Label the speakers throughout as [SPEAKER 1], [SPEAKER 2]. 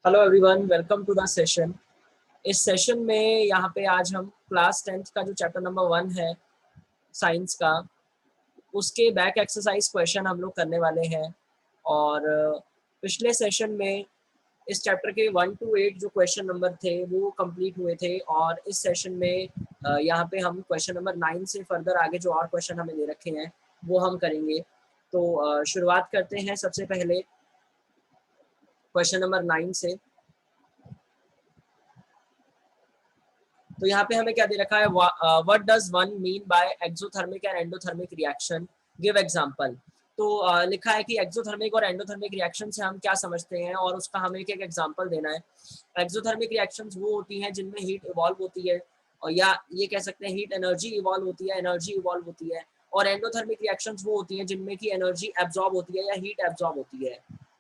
[SPEAKER 1] Hello everyone, welcome to the session. इस session में यहाँ पे आज हम क्लास 10th का जो चैप्टर नंबर 1 है साइंस का, उसके बैक एक्सरसाइज क्वेश्चन हम लोग करने वाले हैं। और पिछले सेशन में इस चैप्टर के 1 to 8 जो क्वेश्चन नंबर थे वो कंप्लीट हुए थे, और इस सेशन में यहाँ पे हम क्वेश्चन नंबर 9 से फर्दर आगे जो और क्वेश्चन हमें दे रखे हैं वो हम करेंगे। तो शुरुआत करते हैं सबसे पहले क्वेश्चन नंबर 9 से। तो यहाँ पे हमें क्या दे रखा है, what does one mean by exothermic and endothermic reaction, give example. तो लिखा है कि एक्सोथर्मिक और एंडोथर्मिक रिएक्शन से हम क्या समझते हैं और उसका हमें एक एग्जांपल देना है। एक्सोथर्मिक रिएक्शंस वो होती हैं जिनमें हीट इवॉल्व होती है, और या ये कह सकते हैं हीट एनर्जी इवॉल्व होती है, एनर्जी इवॉल्व होती है। और एंडोथर्मिक रिएक्शंस वो होती हैं जिनमें की एनर्जी एब्जॉर्ब होती है या हीट एब्जॉर्ब होती है।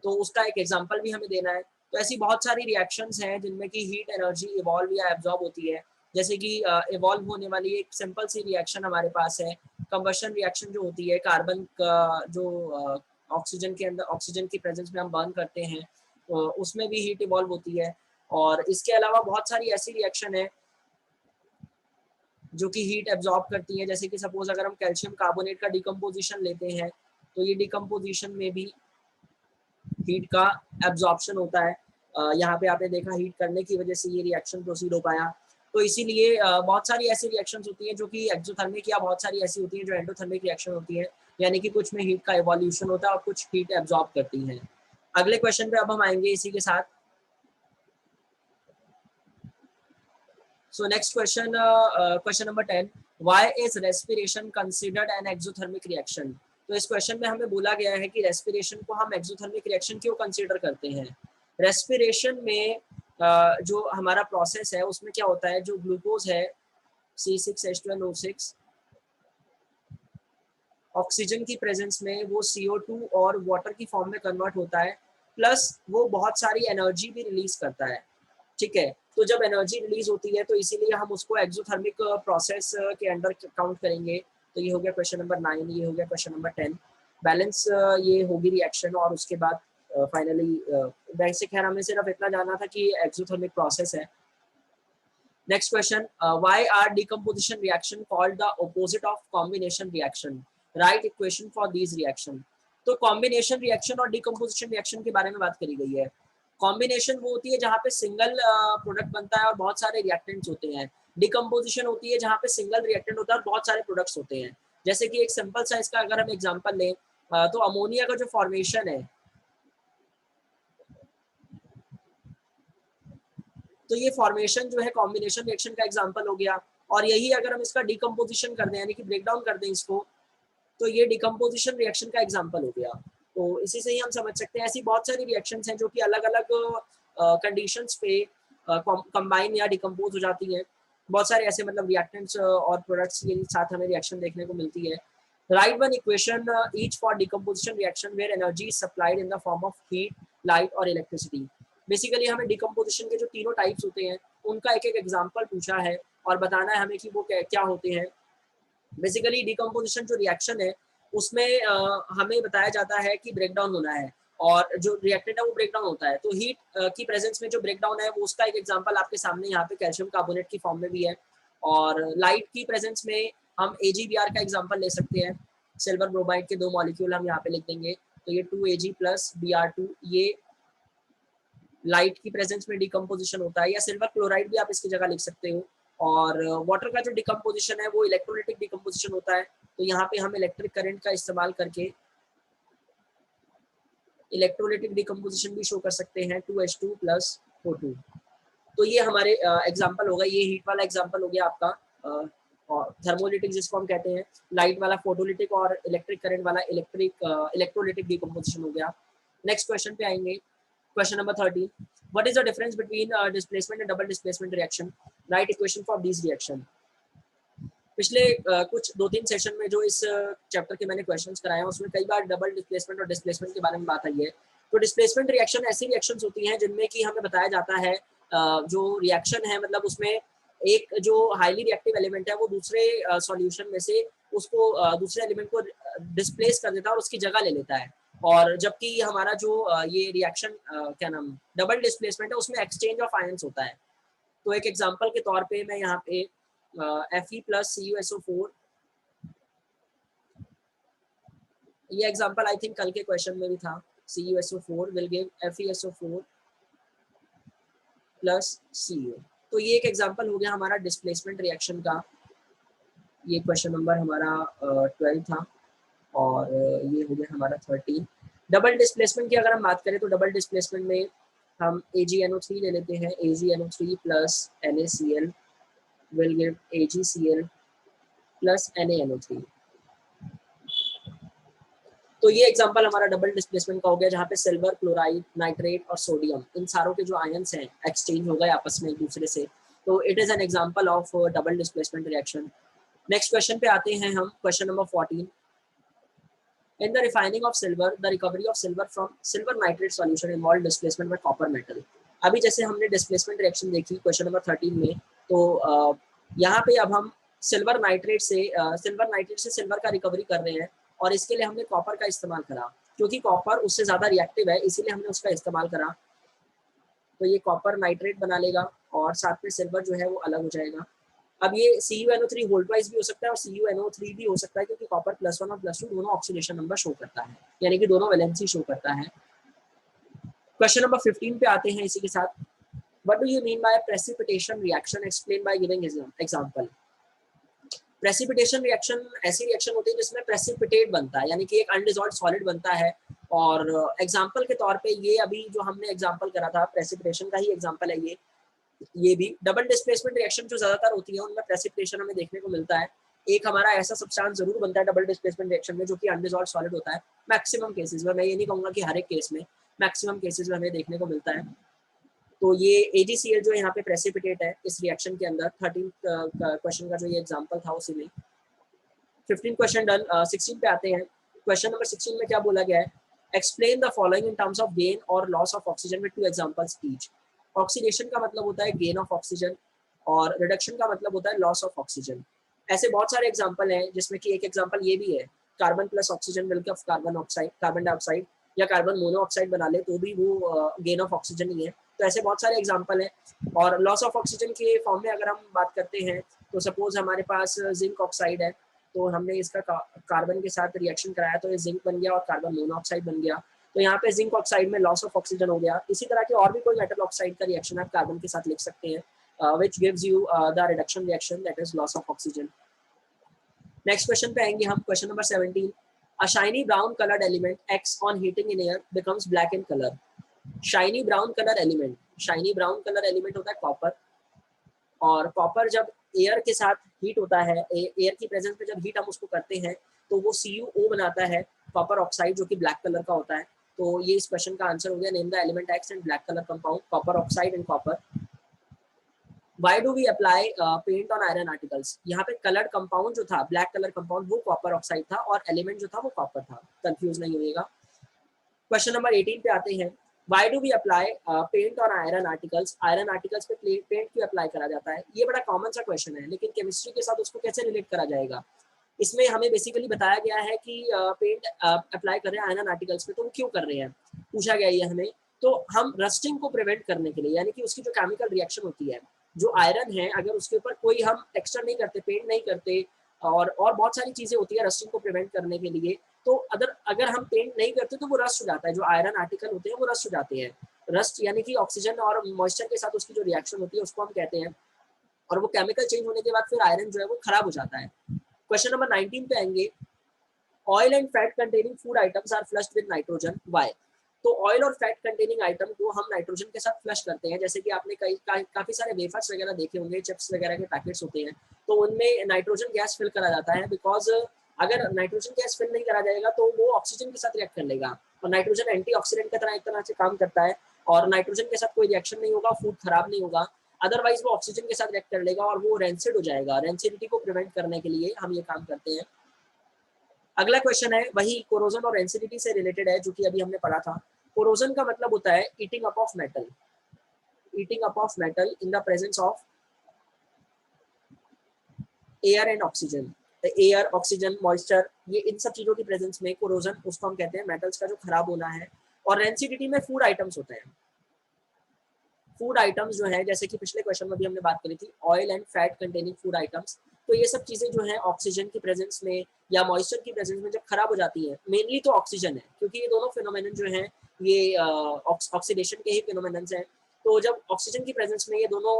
[SPEAKER 1] तो उसका एक एग्जाम्पल भी हमें देना है। तो ऐसी बहुत सारी रिएक्शंस हैं जिनमें की हीट एनर्जी इवॉल्व या एब्जॉर्ब होती है। जैसे कि इवॉल्व होने वाली एक सिंपल सी रिएक्शन हमारे पास है, कंबशन रिएक्शन जो होती है, कार्बन का जो ऑक्सीजन के अंदर ऑक्सीजन की प्रेजेंस में हम बर्न करते हैं, उसमें भी हीट इवॉल्व होती है। और इसके अलावा बहुत सारी ऐसी रिएक्शन है जो कि हीट एब्जॉर्ब करती है। जैसे कि सपोज अगर हम कैल्शियम कार्बोनेट का डिकम्पोजिशन लेते हैं तो ये डिकम्पोजिशन में भी हीट का एब्जॉर्प्शन होता है। यहाँ पे आपने देखा हीट करने की वजह से ये रिएक्शन प्रोसीड हो पाया। तो इसीलिए बहुत सारी ऐसी रिएक्शंस होती हैं जो कि एक्सोथर्मिक, या बहुत सारी ऐसी होती हैं जो एंडोथर्मिक रिएक्शन होती है, यानी कि कुछ में हीट का इवोल्यूशन होता है और कुछ हीट एब्जॉर्ब करती हैं। अगले क्वेश्चन पे अब हम आएंगे इसी के साथ। So next question, question number 10, why is respiration considered an exothermic reaction. तो इस क्वेश्चन में हमें बोला गया है कि रेस्पिरेशन को हम एक्सोथर्मिक रिएक्शन क्यों कंसिडर करते हैं। रेस्पिरेशन में जो हमारा प्रोसेस है उसमें क्या होता है, जो ग्लूकोज है C6H12O6 ऑक्सीजन की प्रेजेंस में वो CO2 और वाटर की फॉर्म में कन्वर्ट होता है, प्लस वो बहुत सारी एनर्जी भी रिलीज करता है। ठीक है, तो जब एनर्जी रिलीज होती है तो इसीलिए हम उसको एक्सोथर्मिक प्रोसेस के अंडर काउंट करेंगे। तो ये हो गया क्वेश्चन नंबर 9, ये हो गया क्वेश्चन नंबर 10। बैलेंस ये होगी रिएक्शन, और उसके बाद फाइनली वैसे खैर हमें सिर्फ इतना जानना था कि एक्सोथर्मिक प्रोसेस है। Next question, why are decomposition reaction called the opposite of combination reaction? Write equation for these reaction. तो कॉम्बिनेशन रिएक्शन और डिकम्पोजिशन रिएक्शन के बारे में बात करी गई है। कॉम्बिनेशन वो होती है जहाँ पे सिंगल प्रोडक्ट बनता है और बहुत सारे रिएक्टेंट्स होते हैं। डिकम्पोजिशन होती है जहाँ पे सिंगल रिएक्टेंट होता है और बहुत सारे प्रोडक्ट्स होते हैं। जैसे कि एक सिंपल सा इसका अगर हम एग्जांपल लें, तो अमोनिया का जो फॉर्मेशन है, तो ये फॉर्मेशन जो है कॉम्बिनेशन रिएक्शन का एग्जांपल हो गया। और यही अगर हम इसका डिकम्पोजिशन कर दें, यानी कि ब्रेक डाउन कर दें इसको, तो ये डिकम्पोजिशन रिएक्शन का एग्जांपल हो गया। तो इसी से ही हम समझ सकते हैं ऐसी बहुत सारी रिएक्शंस हैं जो कि अलग अलग कंडीशंस पे कंबाइन या डिकम्पोज हो जाती हैं। बहुत सारे ऐसे मतलब रिएक्टेंट्स और प्रोडक्ट्स के साथ हमें रिएक्शन देखने को मिलती है। Write one equation each for decomposition reaction where energy is supplied in the form of heat, light और इलेक्ट्रिसिटी। बेसिकली हमें डिकम्पोजिशन के जो तीनों टाइप्स होते हैं उनका एक एक एग्जाम्पल पूछा है और बताना है हमें कि वो क्या होते हैं। बेसिकली डिकम्पोजिशन जो रिएक्शन है उसमें हमें बताया जाता है कि ब्रेकडाउन होना है, और जो रिएक्टेंट है वो ब्रेकडाउन होता है। तो हीट की प्रेजेंस में जो ब्रेकडाउन है वो उसका एक एग्जांपल आपके सामने यहाँ पे कैल्शियम कार्बोनेट की फॉर्म में भी है। और लाइट की प्रेजेंस में हम AgBr का एग्जांपल ले सकते हैं। सिल्वर ब्रोमाइड के दो मॉलिक्यूल हम यहाँ पे लिख देंगे, तो ये 2Ag प्लस Br2, ये लाइट की प्रेजेंस में डिकम्पोजिशन होता है। या सिल्वर क्लोराइड भी आप इसकी जगह लिख सकते हो। और वाटर का जो डिकम्पोजिशन है वो इलेक्ट्रोलिटिक डिकम्पोजिशन होता है। तो यहाँ पे हम इलेक्ट्रिक करंट का इस्तेमाल करके इलेक्ट्रोलिटिक डिकम्पोजिशन भी शो कर सकते हैं, 2H2 प्लस O2। तो ये हमारे एग्जाम्पल होगा, ये हीट वाला एग्जाम्पल हो गया आपका, और थर्मोलिटिक जिसको हम कहते हैं, लाइट वाला फोटोलिटिक, और इलेक्ट्रिक करंट वाला इलेक्ट्रोलिटिक डिकम्पोजिशन हो गया। नेक्स्ट क्वेश्चन पे आएंगे, question number 30, what is the difference between displacement and double displacement reaction, right equation for this reaction. पिछले कुछ 2-3 सेशन में जो इस चैप्टर के मैंने क्वेश्चंस कराए हैं उसमें कई बार डबल डिस्प्लेसमेंट और डिस्प्लेसमेंट के बारे में बात आई है। तो डिस्प्लेसमेंट रिएक्शन ऐसी रिएक्शंस होती हैं जिनमें कि हमें बताया जाता है जो रिएक्शन है मतलब उसमें एक जो हाईली रिएक्टिव एलिमेंट है वो दूसरे सॉल्यूशन में से उसको दूसरे एलिमेंट को डिस्प्लेस कर देता है और उसकी जगह ले लेता है। और जबकि हमारा जो ये रिएक्शन क्या नाम डबल डिस्प्लेसमेंट है उसमें एक्सचेंज ऑफ आयंस होता है। तो एक एग्जांपल के तौर पे मैं यहाँ पे Fe प्लस CuSO4, ये एग्जांपल आई थिंक कल के क्वेश्चन में भी था, CuSO4 will give FeSO4 plus Cu। तो ये एक एग्जांपल हो गया हमारा डिस्प्लेसमेंट रिएक्शन का। ये क्वेश्चन नंबर हमारा 12 था और ये हो गया हमारा 13। डबल डिस्प्लेसमेंट की अगर हम बात करें तो डबल डिस्प्लेसमेंट में हम AgNO3 ले लेते हैं। AgNO3 plus NaCl will give AgCl plus NaNO3। तो ये एग्जांपल हमारा डबल डिस्प्लेसमेंट का हो गया, जहाँ पे सिल्वर, क्लोराइड, नाइट्रेट और सोडियम, इन सारों के जो आयंस हैं एक्सचेंज हो गए आपस में एक दूसरे से। तो it is an example of double displacement reaction. Next question पे आते हैं हम, question number 14। In the refining of silver, the recovery of silver from silver nitrate solution involved displacement by copper metal। अभी जैसे हमने डिस्प्लेसमेंट रिएक्शन देखी question number 13 में, तो यहाँ पे अब हम सिल्वर नाइट्रेट से सिल्वर का रिकवरी कर रहे हैं और इसके लिए हमने कॉपर का इस्तेमाल करा, क्योंकि कॉपर उससे ज़्यादा रिएक्टिव है इसीलिए हमने उसका इस्तेमाल करा। तो ये कॉपर नाइट्रेट बना लेगा और साथ में सिल्वर जो है वो अलग हो जाएगा। अब ये CuNO3 होल्ड वाइज भी हो सकता है और CuNO3 भी हो सकता है, क्योंकि कॉपर +1 और +2 दोनों ऑक्सीडेशन नंबर शो करता है, यानी कि दोनों वैलेंसी शो करता है। क्वेश्चन नंबर 15 पे आते हैं इसी के साथ। What do you mean by precipitation reaction, explain by giving example. Precipitation reaction ऐसी रिएक्शन होती है जिसमें प्रेसिपिटेट बनता है, यानी कि एक अनडिसॉल्व्ड सॉलिड बनता है। और एग्जांपल के तौर पे ये अभी जो हमने एग्जांपल करा था प्रेसिपिटेशन का ही एग्जांपल है ये भी। डबल डिस्प्लेसमेंट रिएक्शन जो ज्यादातर होती है उनमें प्रेसिपिटेशन हमें देखने को मिलता है। एक हमारा ऐसा सब्सटेंस जरूर बनता है डबल डिस्प्लेसमेंट रिएक्शन में जो कि अनडिसॉल्व्ड सॉलिड होता है। मैक्सिमम केसेस में, मैं ये नहीं कहूंगा कि हर एक केस में, मैक्सिमम केसेस में हमें देखने को मिलता है। तो ये AgCl जो यहाँ पे प्रेसिपिटेट है इस रिएक्शन के अंदर। 13 क्वेश्चन का जो ये एग्जांपल था उसी में 15 क्वेश्चन डन। 16 पे आते हैं। क्वेश्चन नंबर 16 में क्या बोला गया है, explain the following in terms of gain और loss of oxygen with 2 examples each. Oxidation का मतलब होता है गेन ऑफ ऑक्सीजन और रिडक्शन का मतलब होता है लॉस ऑफ ऑक्सीजन। ऐसे बहुत सारे एग्जांपल हैं जिसमें कि एक एग्जांपल ये भी है, कार्बन प्लस ऑक्सीजन मिलकर कार्बन डाइऑक्साइड या कार्बन मोनोऑक्साइड बना ले तो भी वो गेन ऑफ ऑक्सीजन ही है। तो ऐसे बहुत सारे एग्जांपल हैं। और लॉस ऑफ ऑक्सीजन के फॉर्म में अगर हम बात करते हैं तो सपोज हमारे पास जिंक ऑक्साइड है, तो हमने इसका कार्बन के साथ रिएक्शन कराया तो ये जिंक बन गया और कार्बन मोनोऑक्साइड बन गया। तो यहाँ पे जिंक ऑक्साइड में लॉस ऑफ ऑक्सीजन हो गया। इसी तरह के और भी कोई मेटल ऑक्साइड का रिएक्शन आप कार्बन के साथ लिख सकते हैं, which gives you the reduction reaction, that is loss of oxygen। Next question पे आएंगे हम, question number 17। A shiny brown colored element acts on heating in air becomes black in color। Shiny brown colour element होता है copper, और copper जब air के साथ heat होता है, एयर की प्रेजेंस में जब हीट हम उसको करते हैं तो वो CuO बनाता है, कॉपर ऑक्साइड, जो कि ब्लैक कलर का होता है। तो ये इस क्वेश्चन का आंसर हो गया, name the element acts in black colour compound, copper oxide and copper. Why do we apply paint on iron articles? यहाँ पे कलर्ड कंपाउंड जो था, ब्लैक कलर कंपाउंड, वो कॉपर ऑक्साइड था और एलिमेंट जो था वो कॉपर था, कंफ्यूज नहीं होइएगा। क्वेश्चन नंबर 18 पे आते हैं। Why do we apply paint on iron articles? Iron articles पे पेंट क्यों अप्लाई करा जाता है? ये बड़ा कॉमन सा क्वेश्चन है, लेकिन केमिस्ट्री के साथ उसको कैसे रिलेट करा जाएगा। इसमें हमें बेसिकली बताया गया है कि पेंट अप्लाई कर रहे हैं आयरन आर्टिकल्स पे, तो वो क्यों कर रहे हैं, पूछा गया ये हमें। तो हम रस्टिंग को प्रिवेंट करने के लिए, यानी कि उसकी जो केमिकल रिएक्शन होती है, जो आयरन है अगर उसके ऊपर कोई हम टेक्सचर नहीं करते, पेंट नहीं करते, और बहुत सारी चीजें होती है रस्टिंग को प्रिवेंट करने के लिए, तो अगर हम पेंट नहीं करते तो वो रस्ट हो जाता है, जो आयरन आर्टिकल होते हैं वो रस्ट हो जाते हैं। रस्ट यानी कि ऑक्सीजन और मॉइस्चर के साथ उसकी जो रिएक्शन होती है उसको हम कहते हैं, और वो केमिकल चेंज होने के बाद फिर आयरन जो है वो खराब हो जाता है। क्वेश्चन नंबर 19 पे आएंगे। Oil and fat containing food items are flushed with nitrogen, why. तो ऑयल और फैट कंटेनिंग आइटम को हम नाइट्रोजन के साथ फ्लश करते हैं, जैसे कि आपने काफी सारे वेफर्स वगैरह देखे होंगे, चिप्स वगैरह के पैकेट्स होते हैं, तो उनमें नाइट्रोजन गैस फिल करा जाता है, बिकॉज अगर नाइट्रोजन गैस फिल नहीं करा जाएगा तो वो ऑक्सीजन के साथ रिएक्ट कर लेगा, और नाइट्रोजन एंटीऑक्सीडेंट की तरह एक तरह से काम करता है, और नाइट्रोजन के साथ कोई रिएक्शन नहीं होगा, फूड खराब नहीं होगा, अदरवाइज वो ऑक्सीजन के साथ रिएक्ट कर लेगा और वो रेंसिड हो जाएगा। रेंसिडिटी को प्रिवेंट करने के लिए हम ये काम करते हैं। अगला क्वेश्चन है वही कोरोजन और रेंसिडिटी से रिलेटेड है, जो कि अभी हमने पढ़ा था। कोरोजन का मतलब होता है eating up of metal, in the presence of air and oxygen. Air, oxygen, moisture, ये इन सब चीज़ों की प्रेजेंस में कोरोजन, उसको हम कहते हैं मेटल्स का जो खराब होना है। और रेंसिडिटी में फूड आइटम्स होते हैं। फूड आइटम्स जो है, जैसे कि पिछले क्वेश्चन में भी हमने बात करी थी, oil and fat containing food items, तो ये सब चीज़ें जो है ऑक्सीजन की प्रेजेंस में या मॉइस्चर की प्रेजेंस में जब खराब हो जाती है, मेनली तो ऑक्सीजन है, क्योंकि ये दोनों फिनोमेनन जो हैं ये ऑक्सीडेशन के ही फिनोमेनन्स हैं। तो जब ऑक्सीजन की प्रेजेंस में ये दोनों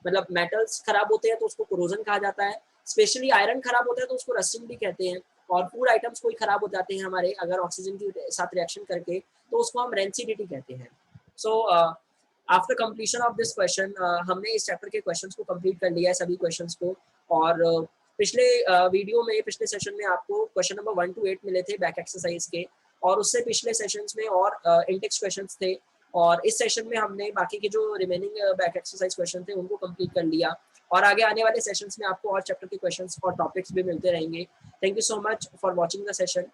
[SPEAKER 1] मतलब मेटल्स खराब होते हैं तो उसको कोरोजन कहा जाता है। स्पेशली आयरन खराब होता है तो उसको रस्टिंग भी कहते हैं। और फूड आइटम्स कोई खराब हो जाते हैं हमारे अगर ऑक्सीजन के साथ रिएक्शन करके, तो उसको हम रेंसिडिटी कहते हैं। So after completion of this question, हमने इस चैप्टर के क्वेश्चंस को कंप्लीट कर लिया है, सभी क्वेश्चंस को। और पिछले वीडियो में, पिछले सेशन में आपको क्वेश्चन नंबर 1 to 8 मिले थे बैक एक्सरसाइज के, और उससे पिछले सेशंस में और इंटेक्स क्वेश्चंस थे। और इस सेशन में हमने बाकी के जो रिमेनिंग बैक एक्सरसाइज क्वेश्चन थे उनको कंप्लीट कर लिया। और आगे आने वाले सेशंस में आपको और चैप्टर के क्वेश्चंस और टॉपिक्स भी मिलते रहेंगे। Thank you so much for watching the session.